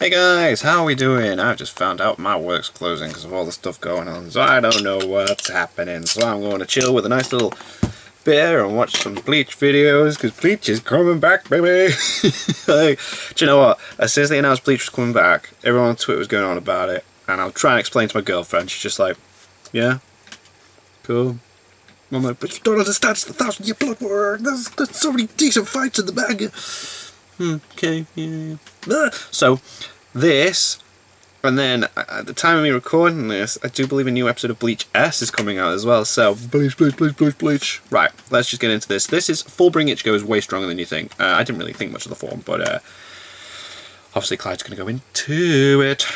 Hey guys, how are we doing? I've just found out my work's closing because of all the stuff going on, so I don't know what's happening. So I'm going to chill with a nice little beer and watch some Bleach videos because Bleach is coming back, baby. Like, do you know what? As soon as they announced Bleach was coming back, everyone on Twitter was going on about it, and I'll try and explain to my girlfriend. She's just like, "Yeah, cool." I'm like, "But you don't understand. It's the 1,000-year blood war. There's so many decent fights in the bag." Okay, yeah. So, this, and then at the time of me recording this, I do believe a new episode of Bleach S is coming out as well. So, Bleach. Right, let's just get into this. This is Fullbring Ichigo is way stronger than you think. I didn't really think much of the form, but obviously Clyde's going to go into it.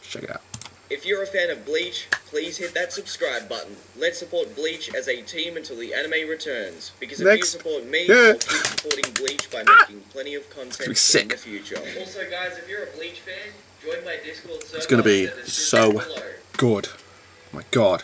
Check it out. If you're a fan of Bleach, please hit that subscribe button. Let's support Bleach as a team until the anime returns. Because if you support me, I'll keep supporting Bleach by making plenty of content in the future. Also guys, if you're a Bleach fan, join my Discord server. It's going to be so good. Oh my god.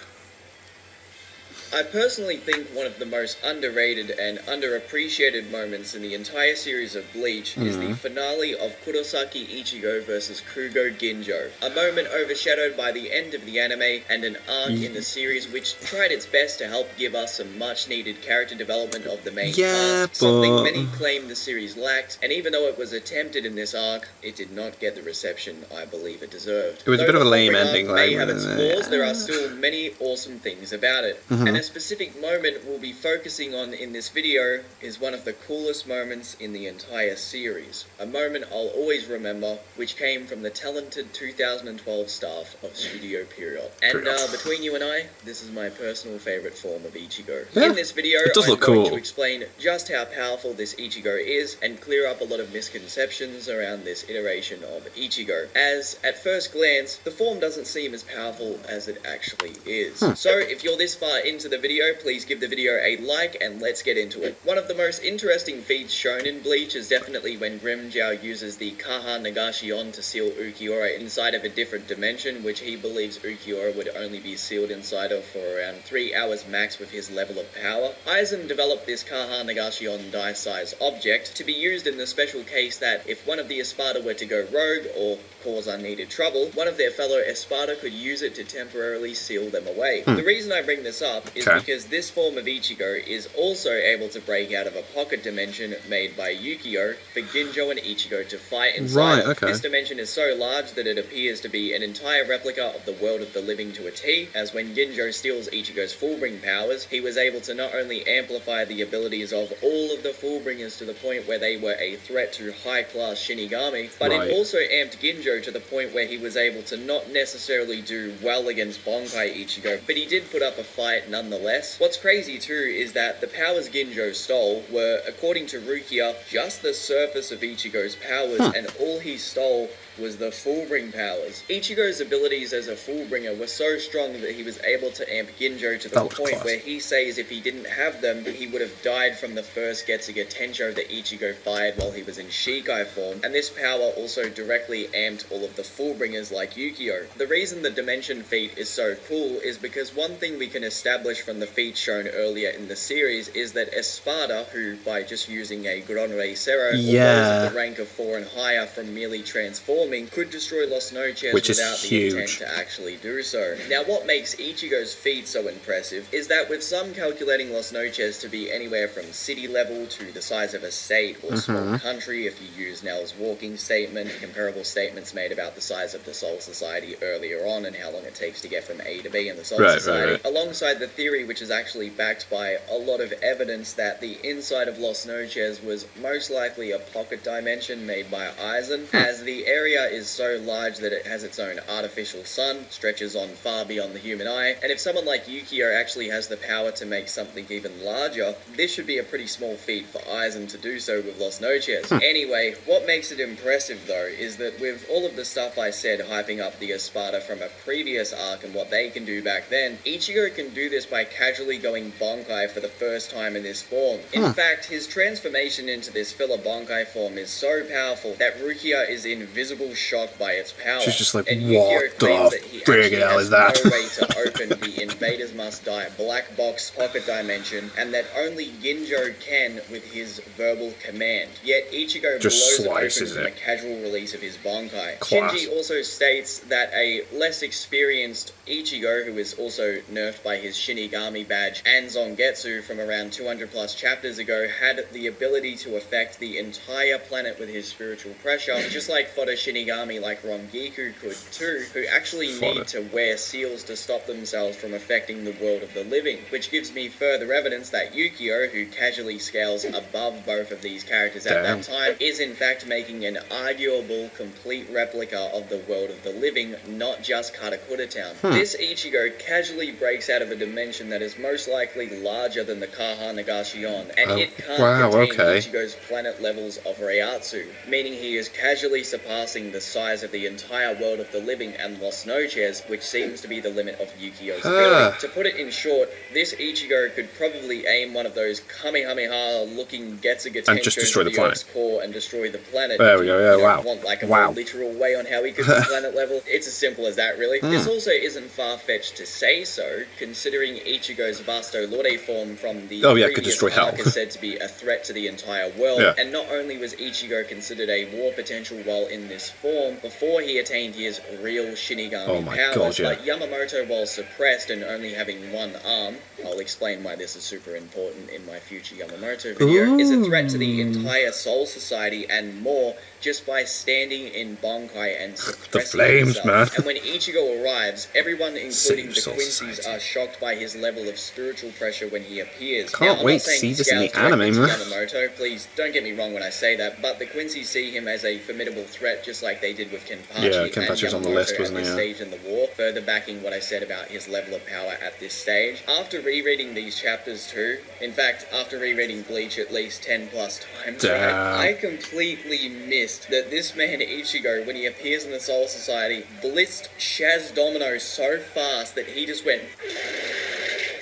I personally think one of the most underrated and underappreciated moments in the entire series of Bleach is the finale of Kurosaki Ichigo vs Kugo Ginjo. A moment overshadowed by the end of the anime and an arc in the series which tried its best to help give us some much needed character development of the main cast, something many claim the series lacked, and even though it was attempted in this arc, it did not get the reception I believe it deserved. It was a bit of a lame ending. Though the may have its flaws, there are still many awesome things about it. And a specific moment we'll be focusing on in this video is one of the coolest moments in the entire series. A moment I'll always remember, which came from the talented 2012 staff of Studio Period. And between you and I, this is my personal favourite form of Ichigo. Yeah, in this video, I'm going to explain just how powerful this Ichigo is and clear up a lot of misconceptions around this iteration of Ichigo. As, at first glance, the form doesn't seem as powerful as it actually is. So, if you're this far into the video, please give the video a like and let's get into it. One of the most interesting feats shown in Bleach is definitely when Grimmjow uses the Kaha Nagashyon to seal Ukiura inside of a different dimension, which he believes Ukiura would only be sealed inside of for around 3 hours max with his level of power. Aizen developed this Kaha Nagashyon die-size object to be used in the special case that if one of the Espada were to go rogue or cause unneeded trouble, one of their fellow Espada could use it to temporarily seal them away. The reason I bring this up is because this form of Ichigo is also able to break out of a pocket dimension made by Yukio for Ginjo and Ichigo to fight inside. This dimension is so large that it appears to be an entire replica of the world of the living to a T, as when Ginjo steals Ichigo's Fullbring powers, he was able to not only amplify the abilities of all of the Fullbringers to the point where they were a threat to high-class Shinigami, but it also amped Ginjo to the point where he was able to not necessarily do well against Bonkai Ichigo, but he did put up a fight nonetheless. What's crazy too is that the powers Ginjo stole were, according to Rukia, just the surface of Ichigo's powers, and all he stole was the Fullbring powers. Ichigo's abilities as a Fullbringer were so strong that he was able to amp Ginjo to the point where he says if he didn't have them, he would have died from the first Getsuga Tensho that Ichigo fired while he was in Shikai form, and this power also directly amped all of the Fullbringers like Yukio. The reason the Dimension feat is so cool is because one thing we can establish from the feats shown earlier in the series is that Espada, who by just using a Gronrei Sero, or those of the rank of 4 and higher from merely transforming, could destroy Los Noches without the intent to actually do so. Now what makes Ichigo's feat so impressive is that with some calculating Los Noches to be anywhere from city level to the size of a state or small country if you use Nell's walking statement, comparable statements made about the size of the Soul Society earlier on and how long it takes to get from A to B in the Soul Society, alongside the theory which is actually backed by a lot of evidence that the inside of Los Noches was most likely a pocket dimension made by Aizen, as the area is so large that it has its own artificial sun, stretches on far beyond the human eye, and if someone like Yukio actually has the power to make something even larger, this should be a pretty small feat for Aizen to do so with Los Noches. Anyway, what makes it impressive though is that with all of the stuff I said hyping up the Espada from a previous arc and what they can do back then, Ichigo can do this just by casually going Bankai for the first time in this form. In fact, his transformation into this filler Bankai form is so powerful that Rukia is in visible shock by its power. She's just like, and what Yukio claims that he the frig actually hell has is that? no way to open the Invaders Must Die black box pocket dimension, and that only Ginjo can with his verbal command. Yet Ichigo Just blows it open slices from a it. casual release of his Bankai. Class. Shinji also states that a less experienced Ichigo, who is also nerfed by his Shinigami badge and Zongetsu from around 200 plus chapters ago, had the ability to affect the entire planet with his spiritual pressure, just like fodder Shinigami like Rongiku could too, who actually need to wear seals to stop themselves from affecting the world of the living, which gives me further evidence that Yukio, who casually scales above both of these characters at that time, is in fact making an arguable complete replica of the world of the living, not just Karakura Town. This Ichigo casually breaks out of a dimension that is most likely larger than the Kaha Nagashionne, and it can't contain Ichigo's planet levels of Reiatsu, meaning he is casually surpassing the size of the entire world of the living and Los Noches, which seems to be the limit of Yukio's ability. To put it in short, this Ichigo could probably aim one of those Kamehameha-looking Getsuga and just destroy the planet. Core and destroy the planet. There we go, yeah, wow. Want like a more literal way on how he could be planet level? It's as simple as that, really. This also isn't far-fetched to say so, considering Ichigo's Vasto Lorde form from the could destroy hell. arc is said to be a threat to the entire world, and not only was Ichigo considered a war potential while in this form, before he attained his real Shinigami powers, but Yamamoto, while suppressed and only having one arm, I'll explain why this is super important in my future Yamamoto video, is a threat to the entire Soul Society and more, just by standing in Bankai and suppressing the flames, himself. man. And when Ichigo arrives, everyone, including the Quincy's, are shocked by his level of spiritual pressure when he appears. Can't wait to see this in the anime, man. Yamamoto, please don't get me wrong when I say that, but the Quincy's see him as a formidable threat, just like they did with Kenpachi. Yeah, Kenpachi was on the list, wasn't he? At this stage in the war, further backing what I said about his level of power at this stage. After rereading these chapters too, in fact, after rereading Bleach at least 10 plus times, I completely missed that this man Ichigo, when he appears in the Soul Society, blitzed Shaz Domino so fast that he just went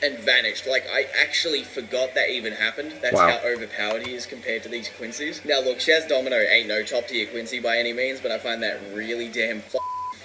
and vanished. Like, I actually forgot that even happened. That's how overpowered he is compared to these Quincy's. Now look, Shaz Domino ain't no top tier Quincy by any means, but I find that really damn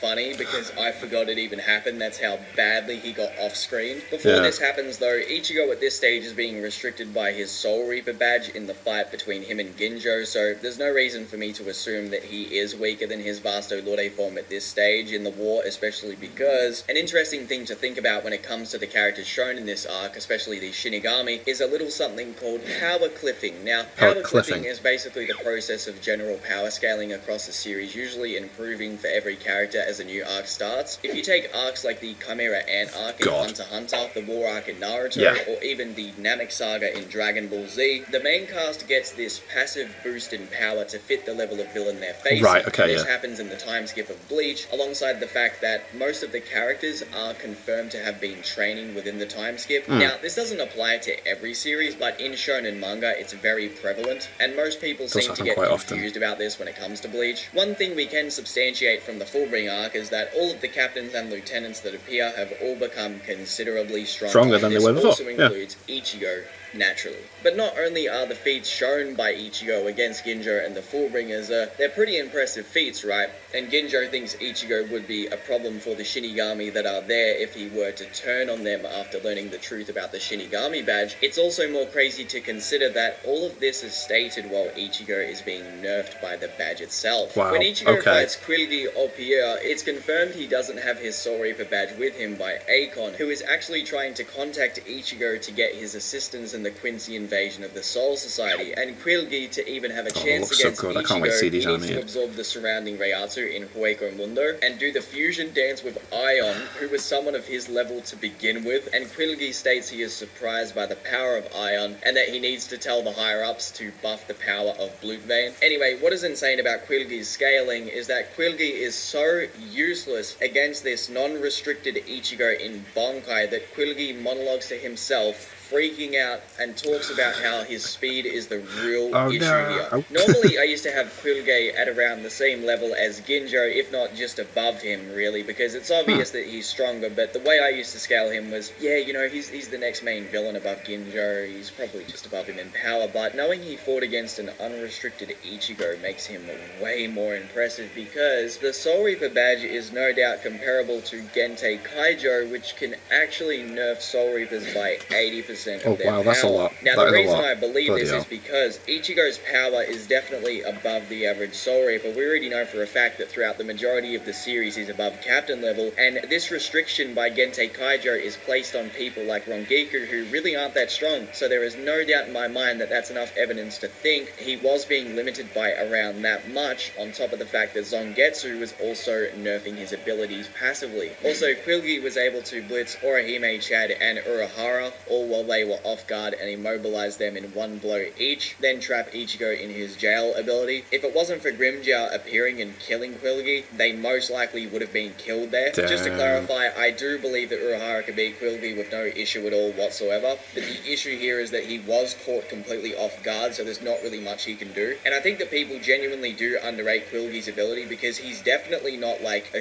funny because I forgot it even happened. That's how badly he got off-screen. Before this happens though, Ichigo at this stage is being restricted by his Soul Reaper badge in the fight between him and Ginjo, so there's no reason for me to assume that he is weaker than his Vasto Lorde form at this stage in the war, especially because an interesting thing to think about when it comes to the characters shown in this arc, especially the Shinigami, is a little something called power cliffing. Now, power cliffing is basically the process of general power scaling across the series, usually improving for every character as a new arc starts. If you take arcs like the Chimera Ant arc in Hunter x Hunter, the War arc in Naruto, or even the Namek Saga in Dragon Ball Z, the main cast gets this passive boost in power to fit the level of villain they're facing. This happens in the time skip of Bleach, alongside the fact that most of the characters are confirmed to have been training within the time skip. Now, this doesn't apply to every series, but in shonen manga, it's very prevalent, and most people seem to get confused about this when it comes to Bleach. One thing we can substantiate from the Fullbring arc is that all of the captains and lieutenants that appear have all become considerably stronger than they were before. This also includes Ichigo, naturally. But not only are the feats shown by Ichigo against Ginjo and the Fullbringers, they're pretty impressive feats, right? And Ginjo thinks Ichigo would be a problem for the Shinigami that are there if he were to turn on them after learning the truth about the Shinigami badge. It's also more crazy to consider that all of this is stated while Ichigo is being nerfed by the badge itself. When Ichigo fights Quilge or Pierre, it's confirmed he doesn't have his Soul Reaper badge with him by Akon, who is actually trying to contact Ichigo to get his assistance in the Quincy invasion of the Soul Society, and Quilge, to even have a chance against Ichigo, needs to absorb the surrounding Reiatsu in Hueco Mundo and do the fusion dance with Ion, who was someone of his level to begin with, and Quilge states he is surprised by the power of Ion and that he needs to tell the higher-ups to buff the power of Blutvein. Anyway, what is insane about Quilge's scaling is that Quilge is so useless against this non-restricted Ichigo in Bankai that Quilge monologues to himself freaking out and talks about how his speed is the real issue here. No. Normally, I used to have Quilge at around the same level as Ginjo, if not just above him, really, because it's obvious that he's stronger, but the way I used to scale him was, yeah, you know, he's the next main villain above Ginjo, he's probably just above him in power, but knowing he fought against an unrestricted Ichigo makes him way more impressive, because the Soul Reaper badge is no doubt comparable to Gentei Kaijo, which can actually nerf Soul Reapers by 80% of their power. That's a lot. Now, That the is a reason lot. I believe Bloody this hell. is because Ichigo's power is definitely above the average Soul Reaper. We already know for a fact that throughout the majority of the series he's above captain level, and this restriction by Gentei Kaijo is placed on people like Rongiku who really aren't that strong, so there is no doubt in my mind that that's enough evidence to think he was being limited by around that much, on top of the fact that Zangetsu was also nerfing his abilities passively. Also, Quilge was able to blitz Orihime, Chad, and Urahara, all while they were off guard, and immobilize them in one blow each, then trap Ichigo in his jail ability. If it wasn't for Grimmjow appearing and killing Quilge, they most likely would have been killed there. Damn. Just to clarify, I do believe that Urahara could beat Quilge with no issue at all whatsoever, but the issue here is that he was caught completely off guard, so there's not really much he can do. And I think that people genuinely do underrate Quilge's ability, because he's definitely not like a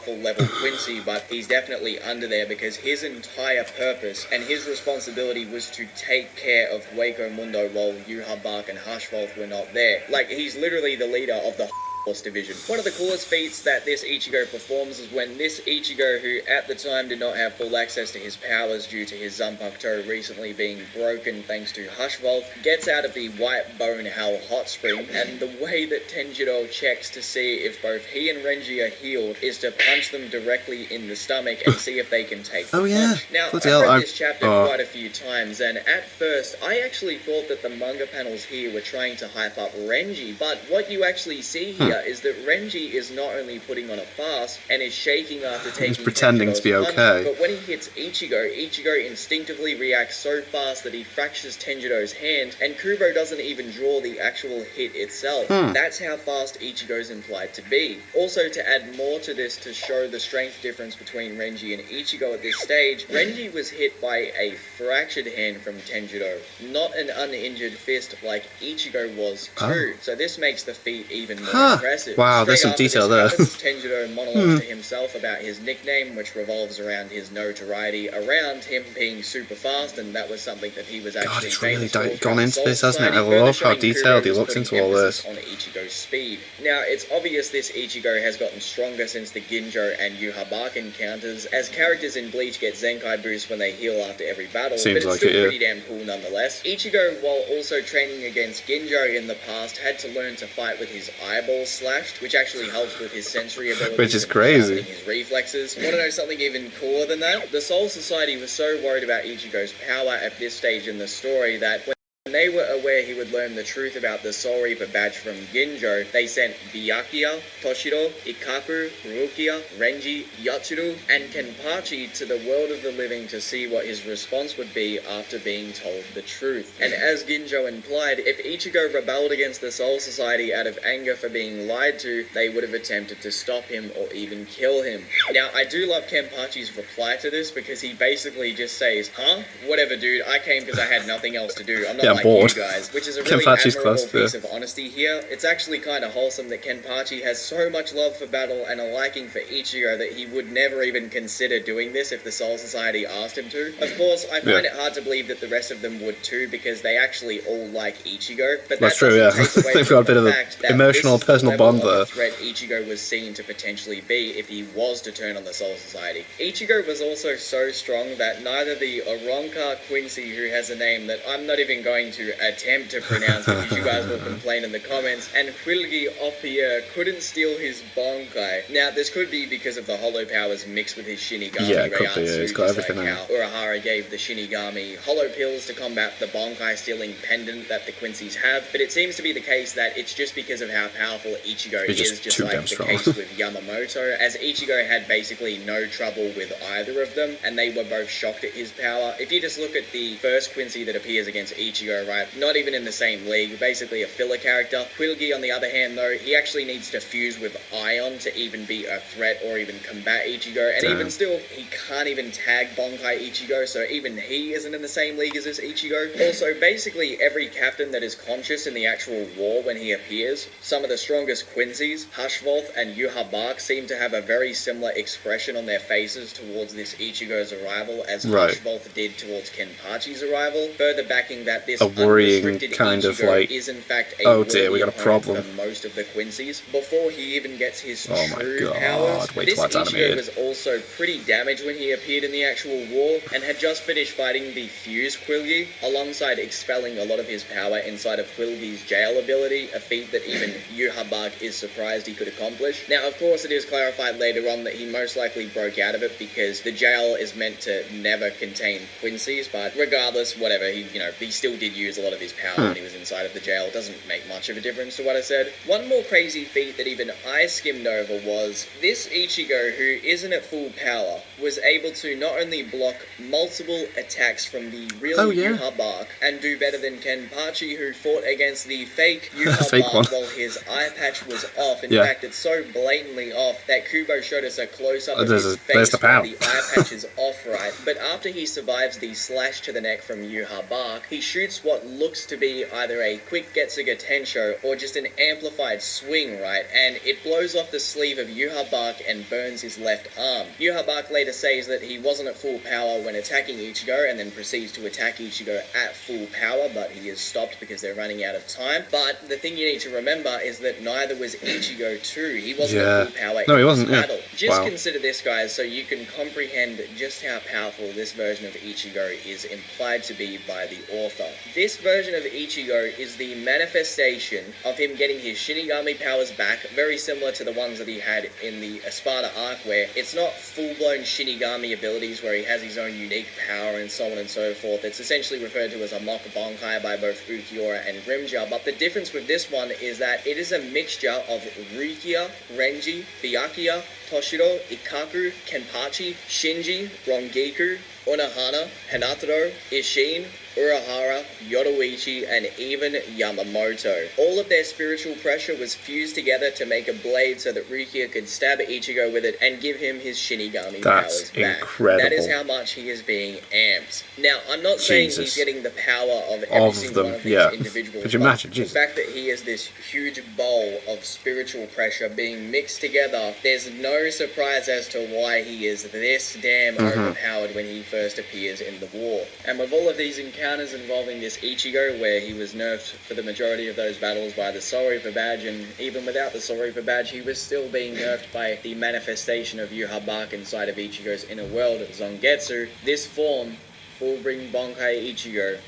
full level Quincy, but he's definitely under there because his entire purpose and his responsibility was to take care of Hueco Mundo while Yhwach and Hushwolf were not there. Like, he's literally the leader of the Horse division. One of the coolest feats that this Ichigo performs is when this Ichigo, who at the time did not have full access to his powers due to his Zanpakuto recently being broken thanks to Hushwolf, gets out of the White Bone Hell hot spring, and the way that Tenjiro checks to see if both he and Renji are healed is to punch them directly in the stomach and see if they can take the punch. Now, I've read this chapter quite a few times, and at first I actually thought that the manga panels here were trying to hype up Renji, but what you actually see here is that Renji is not only putting on a fast and is shaking after taking He's pretending to be okay, but when he hits Ichigo, Ichigo instinctively reacts so fast that he fractures Tenjiro's hand, and Kubo doesn't even draw the actual hit itself. That's how fast Ichigo's implied to be. Also, to add more to this to show the strength difference between Renji and Ichigo at this stage, Renji was hit by a fractured hand from Tenjiro, not an uninjured fist like Ichigo was too. So this makes the feat even more impressive. Wow, there's some detail there. Tenjiro monologues to himself about his nickname, which revolves around his notoriety around him being super fast, and that was something that he was actually it's really famous for gone into Soul this, hasn't it? I Society, love further how showing detailed he Kuro's looks putting into all this. emphasis on Ichigo's speed. Now, it's obvious this Ichigo has gotten stronger since the Ginjo and Yhwach encounters, as characters in Bleach get Zenkai boosts when they heal after every battle, Seems but it's like still it, yeah. pretty damn cool nonetheless. Ichigo, while also training against Ginjo in the past, had to learn to fight with his eyeballs slashed, which actually helps with his sensory abilities, Which is and crazy. sharpening his reflexes. Want to know something even cooler than that? The Soul Society was so worried about Ichigo's power at this stage in the story that when they were aware he would learn the truth about the Soul Reaper badge from Ginjo, they sent Byakuya, Toshiro, Ikaku, Rukia, Renji, Yatsuru, and Kenpachi to the world of the living to see what his response would be after being told the truth. And as Ginjo implied, if Ichigo rebelled against the Soul Society out of anger for being lied to, they would have attempted to stop him or even kill him. Now, I do love Kenpachi's reply to this, because he basically just says, "Huh? Whatever, dude, I came because I had nothing else to do. I'm not like bored. you guys," which is a really Kenpachi's admirable close, piece of honesty here. It's actually kind of wholesome that Kenpachi has so much love for battle and a liking for Ichigo that he would never even consider doing this if the Soul Society asked him to. Of course, I find it hard to believe that the rest of them would too, because they actually all like Ichigo. But That's true, yeah. They've got a bit of an emotional, personal bond there. Threat Ichigo was seen to potentially be if he was to turn on the Soul Society. Ichigo was also so strong that neither the Oronka Quincy, who has a name that I'm not even going to attempt to pronounce because you guys will complain in the comments, and Quilge Oppier couldn't steal his Bonkai. Now, this could be because of the hollow powers mixed with his Shinigami. Yeah, it could be, yeah. He's got everything like in how Urahara gave the Shinigami hollow pills to combat the Bonkai stealing pendant that the Quincy's have, but it seems to be the case that it's just because of how powerful Ichigo is, just too like damn the strong. case with Yamamoto, as Ichigo had basically no trouble with either of them, and they were both shocked at his power. If you just look at the first Quincy that appears against Ichigo, Ichigo, right? Not even in the same league, basically a filler character. Quilge, on the other hand, though, he actually needs to fuse with Ion to even be a threat or even combat Ichigo, and even still, he can't even tag Bankai Ichigo, so even he isn't in the same league as this Ichigo. Also, basically every captain that is conscious in the actual war when he appears, some of the strongest Quincy's, Hushvolth, and Yhwach seem to have a very similar expression on their faces towards this Ichigo's arrival as Hushvolth did towards Kenpachi's arrival, further backing that this unrestricted kind of Ichigo like, is in fact a oh dear, we got a problem for most of the Quincy's. Before he even gets his oh my true god, powers, wait this till that's Ichigo animated. was also pretty damaged when he appeared in the actual war, and had just finished fighting the Fuse Quilge, alongside expelling a lot of his power inside of Quilge's jail ability, a feat that even Yhwach is surprised he could accomplish. Now, of course, it is clarified later on that he most likely broke out of it because the jail is meant to never contain Quincy's, but regardless, whatever, he still did use a lot of his power when he was inside of the jail. It doesn't make much of a difference to what I said. One more crazy feat that even I skimmed over was this Ichigo, who isn't at full power, was able to not only block multiple attacks from the real Yhwach and do better than Kenpachi, who fought against the fake Yhwach while his eye patch was off. In fact, it's so blatantly off that Kubo showed us a close-up of his face while the eye patch is off, right? But after he survives the slash to the neck from Yhwach, he shoots what looks to be either a quick Getsuga Tensho or just an amplified swing, right? And it blows off the sleeve of Yhwach and burns his left arm. Yhwach later says that he wasn't at full power when attacking Ichigo, and then proceeds to attack Ichigo at full power, but he is stopped because they're running out of time. But the thing you need to remember is that neither was Ichigo too. He wasn't at full power in this battle. Just consider this, guys, so you can comprehend just how powerful this version of Ichigo is implied to be by the author. This version of Ichigo is the manifestation of him getting his Shinigami powers back, very similar to the ones that he had in the Espada arc, where it's not full-blown Shinigami abilities where he has his own unique power and so on and so forth. It's essentially referred to as a mock Bankai by both Ulquiorra and Grimmjow, but the difference with this one is that it is a mixture of Rukia, Renji, Byakuya, Toshiro, Ikaku, Kenpachi, Shinji, Rongiku, Unohana, Hinataro, Ishin, Urahara, Yoruichi, and even Yamamoto. All of their spiritual pressure was fused together to make a blade so that Rukia could stab Ichigo with it and give him his Shinigami powers back. Incredible. That is how much he is being amped. Now, I'm not saying he's getting the power of every single one of these individuals. Could you imagine? The fact that he is this huge bowl of spiritual pressure being mixed together, there's no surprise as to why he is this damn overpowered when he first appears in the war. And with all of these encounters involving this Ichigo, where he was nerfed for the majority of those battles by the Soul-Reaper badge, and even without the Soul-Reaper badge, he was still being nerfed by the manifestation of Yhwach inside of Ichigo's inner world, Zangetsu. This form, Fullbring Bankai Ichigo,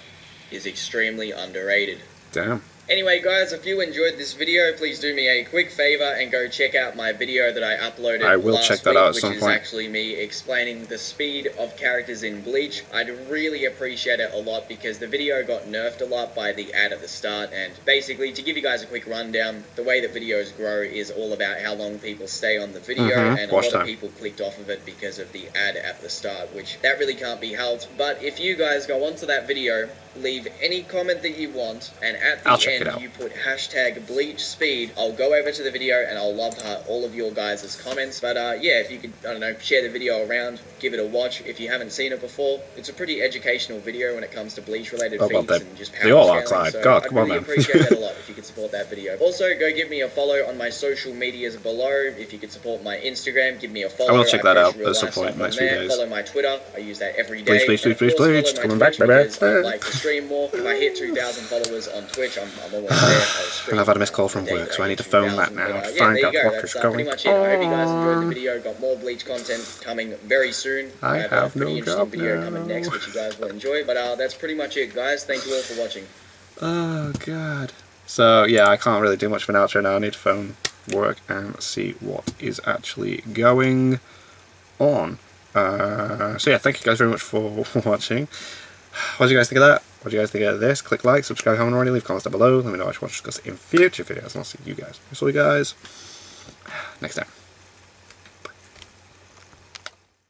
is extremely underrated. Damn. Anyway, guys, if you enjoyed this video, please do me a quick favor and go check out my video that I uploaded last week, which is actually me explaining the speed of characters in Bleach. I'd really appreciate it a lot because the video got nerfed a lot by the ad at the start, and basically, to give you guys a quick rundown, the way that videos grow is all about how long people stay on the video, and a lot of people clicked off of it because of the ad at the start, which that really can't be helped. But if you guys go onto that video, leave any comment that you want, and at the end you put hashtag Bleach Speed, I'll go over to the video and I'll love to hear all of your guys' comments. But yeah, if you could, I don't know, share the video around, give it a watch if you haven't seen it before. It's a pretty educational video when it comes to Bleach related feats and just power scaling, so God, I'd really appreciate that a lot if you could support that video. Also, go give me a follow on my social medias below. If you could support my Instagram, give me a follow. I will check that out at some point in the next few days. Follow my Twitter, I use that every day. Bleach, coming back, baby. I'd like to stream more. If I hit 2,000 followers on Twitch, I'm almost there. And I've had a missed call from work, so I need to phone that now to find out what is going on. Pretty much it. I hope you guys enjoyed the video. Got more Bleach content coming very soon. I have a pretty interesting video coming next, which you guys will enjoy. But that's pretty much it, guys. Thank you all for watching. Oh, God. So, yeah, I can't really do much of an outro now. I need to phone work and see what is actually going on. So, yeah, thank you guys very much for watching. What do you guys think of that? What do you guys think of this? Click like, subscribe if you haven't already, leave comments down below. Let me know what you want to discuss in future videos, and I'll see you guys. Next time.